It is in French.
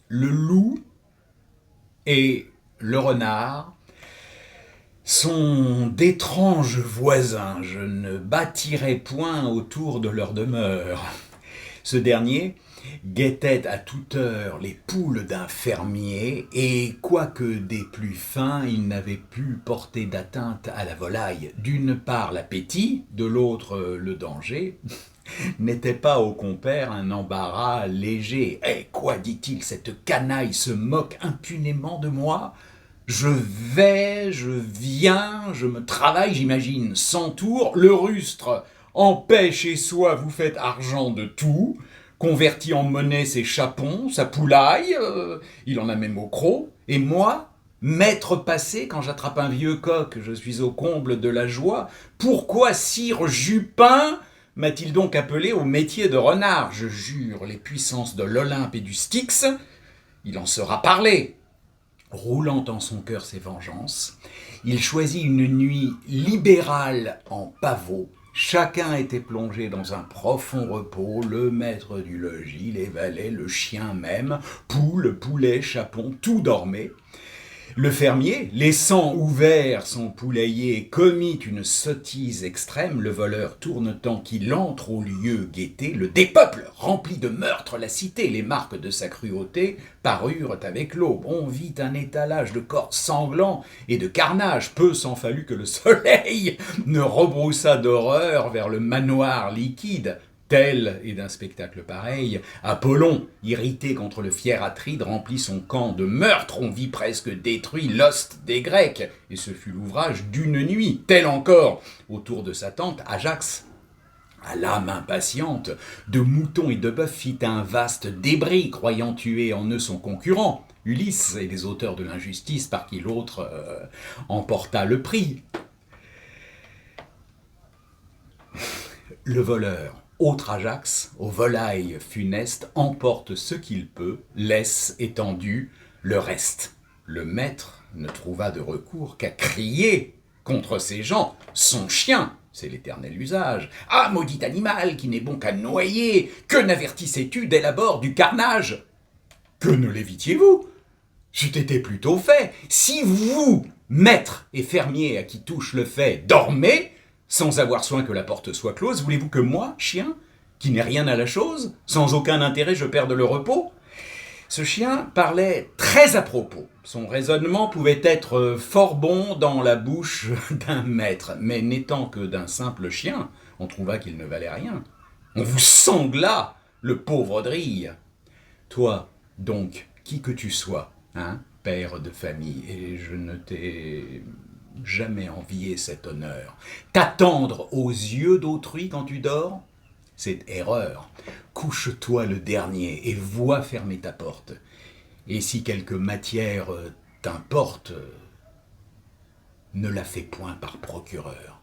Le loup et le renard sont d'étranges voisins. Je ne bâtirai point autour de leur demeure. Ce dernier guettait à toute heure les poules d'un fermier, et quoique des plus fins, il n'avait pu porter d'atteinte à la volaille. D'une part l'appétit, de l'autre le danger. N'était pas au compère un embarras léger. Eh, quoi dit-il, cette canaille se moque impunément de moi? Je vais, je viens, je me travaille, j'imagine, sans tour. Le rustre, en paix chez soi, vous faites argent de tout, convertit en monnaie ses chapons, sa poulaille, il en a même au croc. Et moi, maître passé, quand j'attrape un vieux coq, je suis au comble de la joie. Pourquoi sire Jupin m'a-t-il donc appelé au métier de renard? Je jure les puissances de l'Olympe et du Styx, il en sera parlé. Roulant en son cœur ses vengeances, il choisit une nuit libérale en pavot. Chacun était plongé dans un profond repos, le maître du logis, les valets, le chien même, poule, poulet, chapon, tout dormait. Le fermier, laissant ouvert son poulailler, commit une sottise extrême. Le voleur tourne tant qu'il entre au lieu guetté. Le dépeuple remplit de meurtres la cité. Les marques de sa cruauté parurent avec l'aube. On vit un étalage de corps sanglants et de carnage. Peu s'en fallut que le soleil ne rebroussât d'horreur vers le manoir liquide. Tel est d'un spectacle pareil, Apollon, irrité contre le fier Atride, remplit son camp de meurtres. On vit presque détruit l'ost des Grecs, et ce fut l'ouvrage d'une nuit. Tel encore, autour de sa tente, Ajax, à l'âme impatiente, de moutons et de bœufs, fit un vaste débris, croyant tuer en eux son concurrent, Ulysse et les auteurs de l'injustice, par qui l'autre emporta le prix. Le voleur, autre Ajax, aux volailles funestes, emporte ce qu'il peut, laisse étendu le reste. Le maître ne trouva de recours qu'à crier contre ces gens. Son chien, c'est l'éternel usage. Ah, maudit animal, qui n'est bon qu'à noyer, que n'avertissais-tu dès l'abord du carnage? Que ne l'évitiez-vous? C'eût été plutôt fait. Si vous, maître et fermier à qui touche le fait, dormez, sans avoir soin que la porte soit close, voulez-vous que moi, chien, qui n'ai rien à la chose, sans aucun intérêt je perde le repos? Ce chien parlait très à propos. Son raisonnement pouvait être fort bon dans la bouche d'un maître, mais n'étant que d'un simple chien, on trouva qu'il ne valait rien. On vous sangla, le pauvre drille. Toi, donc, qui que tu sois, hein, père de famille, et je ne t'ai jamais envié cet honneur, t'attendre aux yeux d'autrui quand tu dors, c'est erreur. Couche-toi le dernier et vois fermer ta porte. Et si quelque matière t'importe, ne la fais point par procureur.